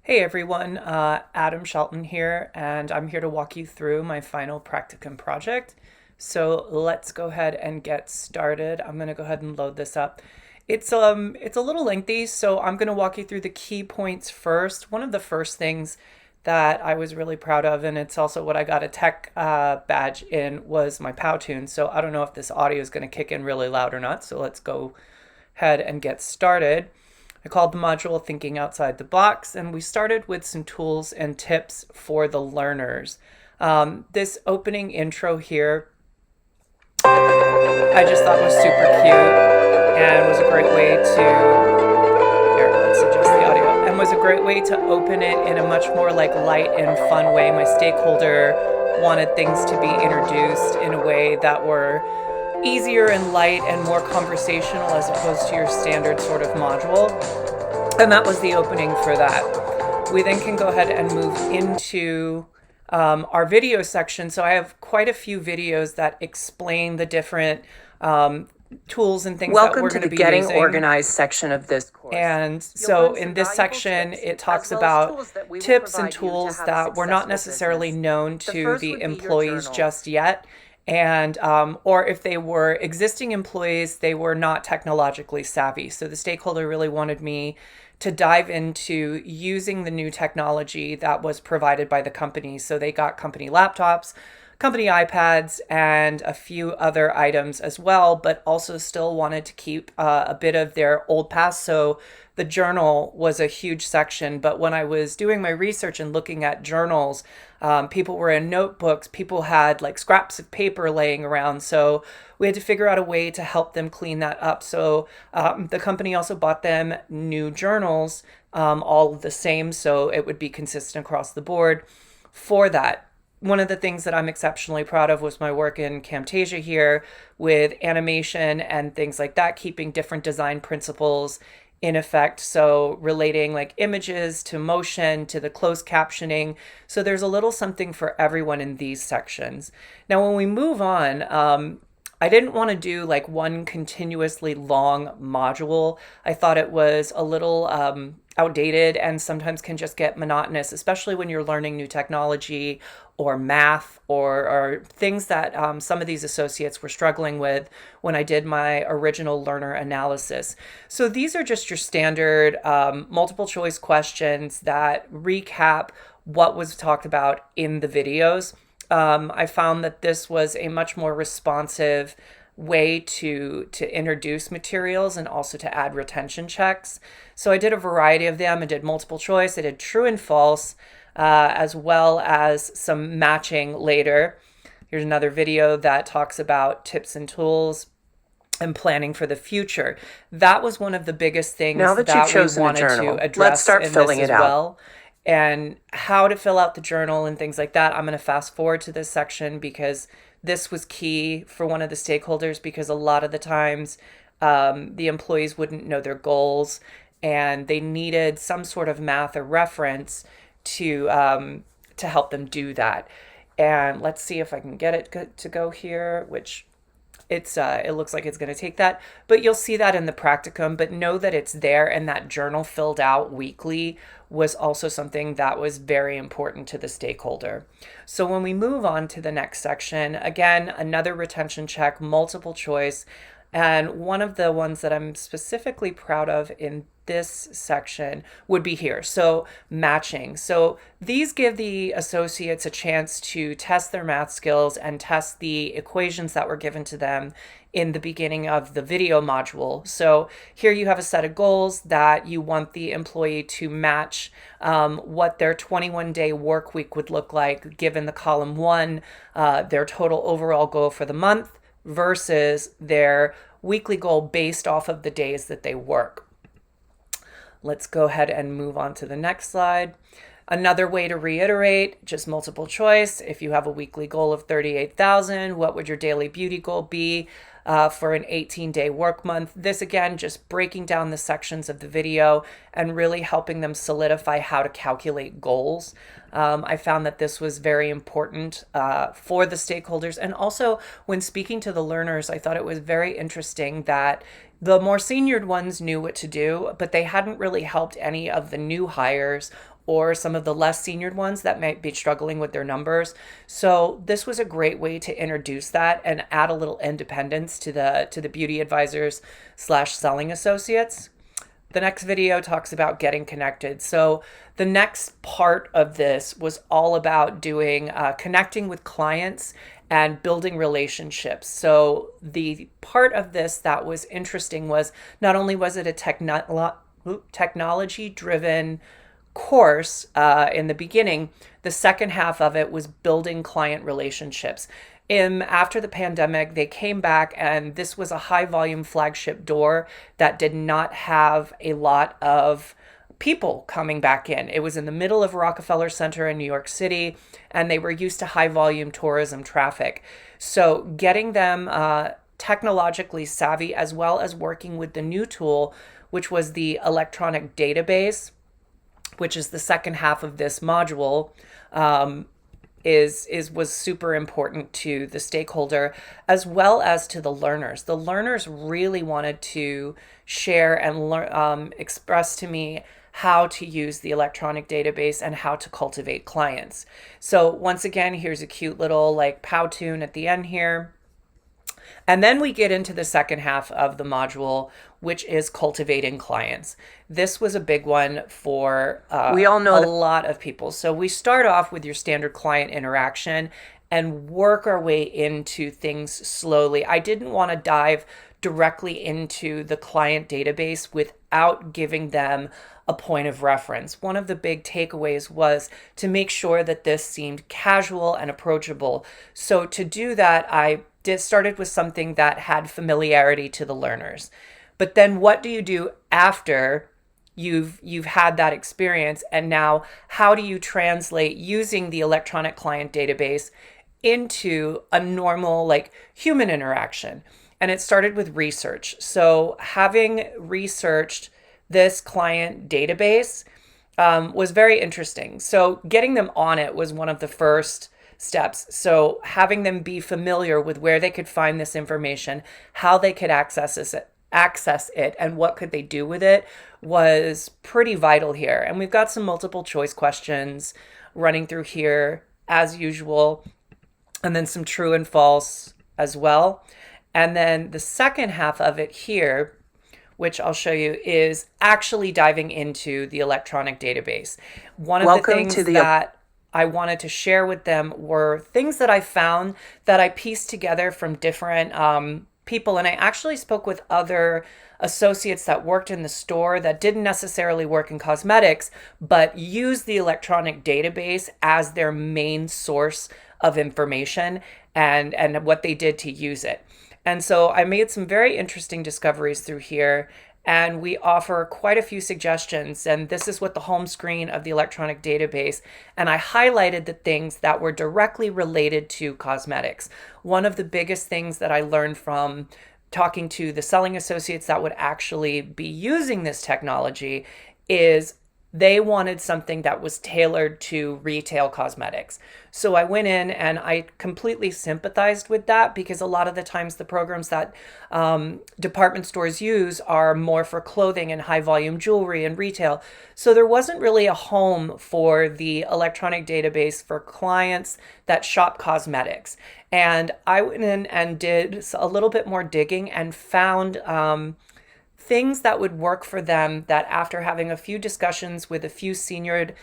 Hey everyone, Adam Shelton here, and I'm here to walk you through my final practicum project. So let's go ahead and get started. I'm gonna go ahead and load this up. It's a little lengthy, so I'm gonna walk you through the key points first. One of the first things that I was really proud of, and it's also what I got a tech badge in, was my Powtoon. So I don't know if this audio is gonna kick in really loud or not. So let's go ahead and get started. I called the module Thinking Outside the Box, and we started with some tools and tips for the learners. This opening intro here, I just thought was super cute and was a great way here, let's adjust the audio, and was a great way to open it in a much more like light and fun way. My stakeholder wanted things to be introduced in a way that were easier and light and more conversational as opposed to your standard sort of module. And that was the opening for that. We then can go ahead and move into our video section. So I have quite a few videos that explain the different tools and things that we're going to be using. Welcome to the Getting Organized section of this course. And so in this section, it talks about tips and tools that were not necessarily known to the employees just yet. And or if they were existing employees, they were not technologically savvy. So the stakeholder really wanted me to dive into using the new technology that was provided by the company. So they got company laptops, company iPads, and a few other items as well, but also still wanted to keep a bit of their old past. So the journal was a huge section, but when I was doing my research and looking at journals, people were in notebooks, people had like scraps of paper laying around. So we had to figure out a way to help them clean that up. So the company also bought them new journals, all the same, so it would be consistent across the board for that. One of the things that I'm exceptionally proud of was my work in Camtasia here with animation and things like that, keeping different design principles in effect. So relating like images to motion to the closed captioning. So there's a little something for everyone in these sections. Now, when we move on, I didn't want to do like one continuously long module. I thought it was a little outdated and sometimes can just get monotonous, especially when you're learning new technology or math or things that some of these associates were struggling with when I did my original learner analysis. So these are just your standard multiple choice questions that recap what was talked about in the videos. I found that this was a much more responsive way to introduce materials and also to add retention checks. So I did a variety of them. I did multiple choice. I did true and false, as well as some matching later. Here's another video that talks about tips and tools and planning for the future. That was one of the biggest things now that that you've we wanted journal, to address let's start in filling this it as out. well. And how to fill out the journal and things like that. I'm going to fast forward to this section because this was key for one of the stakeholders, because a lot of the times the employees wouldn't know their goals and they needed some sort of math or reference to help them do that. And let's see if I can get it to go here, which it looks like it's going to take that, but you'll see that in the practicum. But know that it's there, and that journal filled out weekly was also something that was very important to the stakeholder. So when we move on to the next section, again, another retention check, multiple choice. And one of the ones that I'm specifically proud of in this section would be here. So matching. So these give the associates a chance to test their math skills and test the equations that were given to them in the beginning of the video module. So here you have a set of goals that you want the employee to match what their 21-day work week would look like, given the column 1, their total overall goal for the month versus their weekly goal based off of the days that they work. Let's go ahead and move on to the next slide. Another way to reiterate, just multiple choice. If you have a weekly goal of 38,000, what would your daily beauty goal be for an 18-day work month? This again, just breaking down the sections of the video and really helping them solidify how to calculate goals. I found that this was very important for the stakeholders. And also when speaking to the learners, I thought it was very interesting that the more senior ones knew what to do, but they hadn't really helped any of the new hires or some of the less seniored ones that might be struggling with their numbers. So this was a great way to introduce that and add a little independence to the beauty advisors slash selling associates. The next video talks about getting connected. So the next part of this was all about doing connecting with clients and building relationships. So the part of this that was interesting was not only was it a technology-driven course in the beginning, the second half of it was building client relationships. After the pandemic, they came back, and this was a high volume flagship door that did not have a lot of people coming back in. It was in the middle of Rockefeller Center in New York City, and they were used to high volume tourism traffic. So getting them technologically savvy, as well as working with the new tool, which was the electronic database, which is the second half of this module, was super important to the stakeholder as well as to the learners. The learners really wanted to share and express to me how to use the electronic database and how to cultivate clients. So once again, here's a cute little like POW tune at the end here. And then we get into the second half of the module, which is cultivating clients. This was a big one for we all know a lot of people. So we start off with your standard client interaction and work our way into things slowly. I didn't want to dive directly into the client database without giving them a point of reference. One of the big takeaways was to make sure that this seemed casual and approachable. So to do that, I started with something that had familiarity to the learners. But then what do you do after you've had that experience? And now how do you translate using the electronic client database into a normal like human interaction? And it started with research. So having researched this client database was very interesting. So getting them on it was one of the first steps. So having them be familiar with where they could find this information, how they could access it, and what could they do with it was pretty vital here. And we've got some multiple choice questions running through here as usual, and then some true and false as well. And then the second half of it here, which I'll show you, is actually diving into the electronic database. One of the things that I wanted to share with them were things that I found that I pieced together from different people. And I actually spoke with other associates that worked in the store that didn't necessarily work in cosmetics, but used the electronic database as their main source of information and what they did to use it. And so I made some very interesting discoveries through here, and we offer quite a few suggestions. And this is what the home screen of the electronic database. And I highlighted the things that were directly related to cosmetics. One of the biggest things that I learned from talking to the selling associates that would actually be using this technology is they wanted something that was tailored to retail cosmetics. So I went in and I completely sympathized with that, because a lot of the times the programs that department stores use are more for clothing and high volume jewelry and retail. So there wasn't really a home for the electronic database for clients that shop cosmetics. And I went in and did a little bit more digging and found things that would work for them, that after having a few discussions with a few senior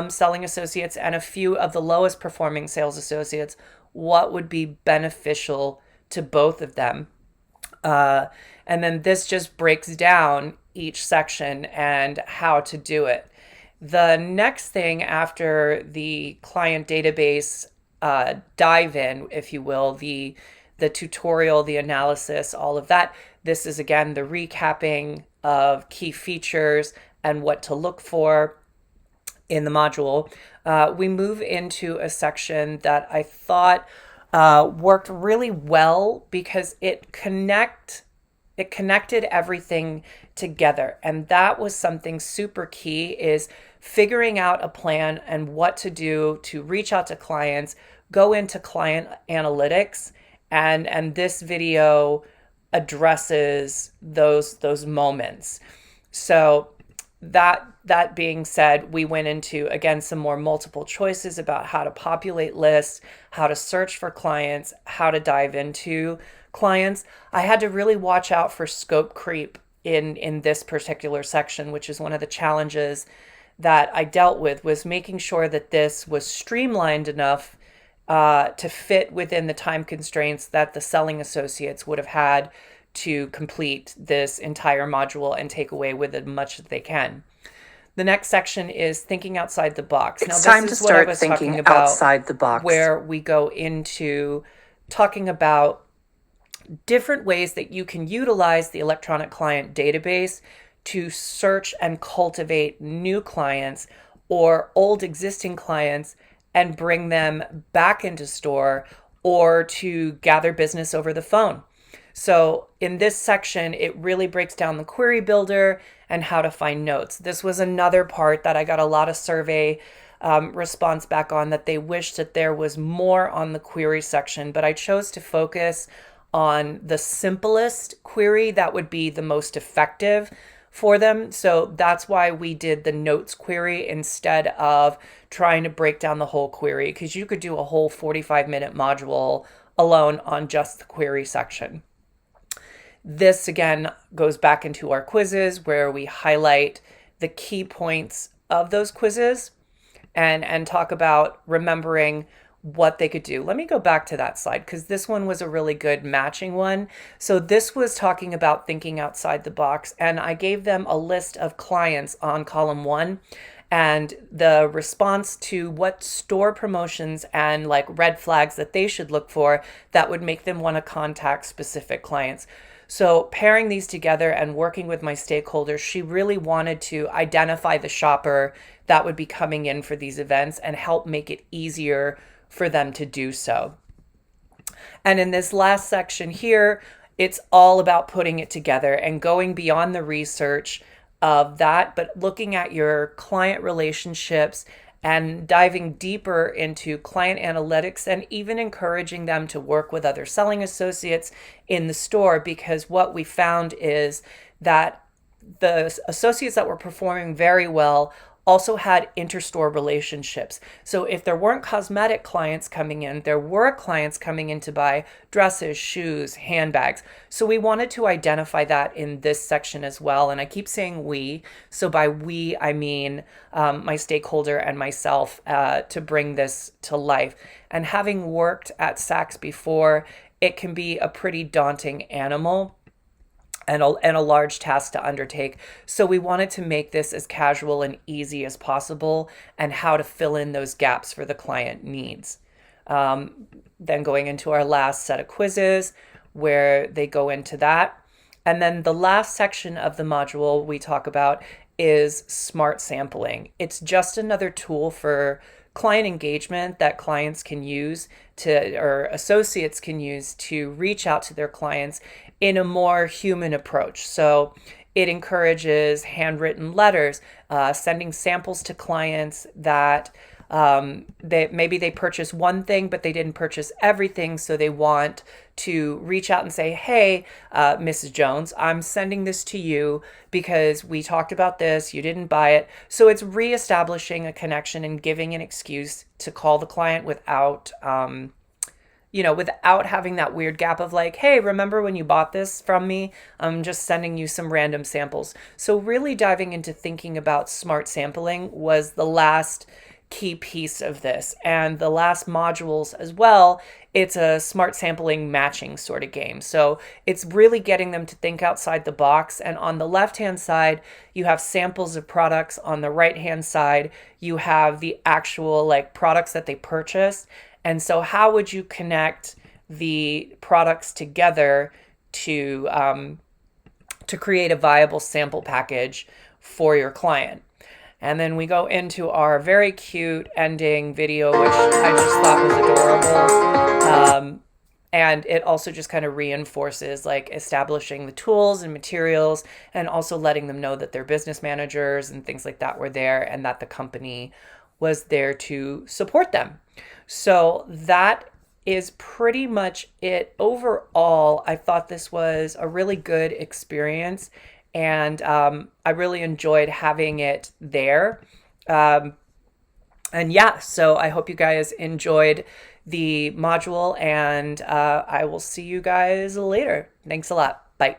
selling associates and a few of the lowest performing sales associates, what would be beneficial to both of them. And then this just breaks down each section and how to do it. The next thing after the client database dive in, if you will, the tutorial, the analysis, all of that. This is, again, the recapping of key features and what to look for in the module. We move into a section that I thought worked really well, because it connected everything together. And that was something super key, is figuring out a plan and what to do to reach out to clients, go into client analytics, and this video addresses those moments. So that being said, we went into, again, some more multiple choices about how to populate lists, how to search for clients, how to dive into clients. I had to really watch out for scope creep in this particular section, which is one of the challenges that I dealt with, was making sure that this was streamlined enough to fit within the time constraints that the selling associates would have had to complete this entire module and take away with it as much as they can. The next section is thinking outside the box. It's time to start thinking outside the box, where we go into talking about different ways that you can utilize the electronic client database to search and cultivate new clients or old existing clients and bring them back into store, or to gather business over the phone. So in this section, it really breaks down the query builder and how to find notes. This was another part that I got a lot of survey response back on, that they wished that there was more on the query section, but I chose to focus on the simplest query that would be the most effective for them. So that's why we did the notes query instead of trying to break down the whole query, because you could do a whole 45-minute module alone on just the query section. This again goes back into our quizzes, where we highlight the key points of those quizzes and talk about remembering what they could do. Let me go back to that slide, because this one was a really good matching one. So this was talking about thinking outside the box, and I gave them a list of clients on column 1 and the response to what store promotions and like red flags that they should look for that would make them want to contact specific clients. So pairing these together and working with my stakeholders, she really wanted to identify the shopper that would be coming in for these events and help make it easier for them to do so. And in this last section here, it's all about putting it together and going beyond the research of that, but looking at your client relationships and diving deeper into client analytics, and even encouraging them to work with other selling associates in the store, because what we found is that the associates that were performing very well also had interstore relationships. So if there weren't cosmetic clients coming in, there were clients coming in to buy dresses, shoes, handbags. So we wanted to identify that in this section as well. And I keep saying we. So by we, I mean my stakeholder and myself, to bring this to life. And having worked at Saks before, it can be a pretty daunting animal and a large task to undertake. So we wanted to make this as casual and easy as possible, and how to fill in those gaps for the client needs. Then going into our last set of quizzes, where they go into that. And then the last section of the module we talk about is smart sampling. It's just another tool for client engagement that clients can use to, or associates can use to reach out to their clients in a more human approach. So it encourages handwritten letters, sending samples to clients that maybe they purchase one thing, but they didn't purchase everything. So they want to reach out and say, hey, Mrs. Jones, I'm sending this to you because we talked about this, you didn't buy it. So it's reestablishing a connection and giving an excuse to call the client without, without having that weird gap of like, hey, remember when you bought this from me? I'm just sending you some random samples. So really diving into thinking about smart sampling was the last key piece of this. And the last modules as well, it's a smart sampling matching sort of game. So it's really getting them to think outside the box. And on the left-hand side, you have samples of products. On the right-hand side, you have the actual like products that they purchased. And so how would you connect the products together to create a viable sample package for your client? And then we go into our very cute ending video, which I just thought was adorable. And it also just kind of reinforces like establishing the tools and materials, and also letting them know that their business managers and things like that were there, and that the company was there to support them. So that is pretty much it. Overall, I thought this was a really good experience. and I really enjoyed having it there. And yeah, so I hope you guys enjoyed the module, and I will see you guys later. Thanks a lot. Bye.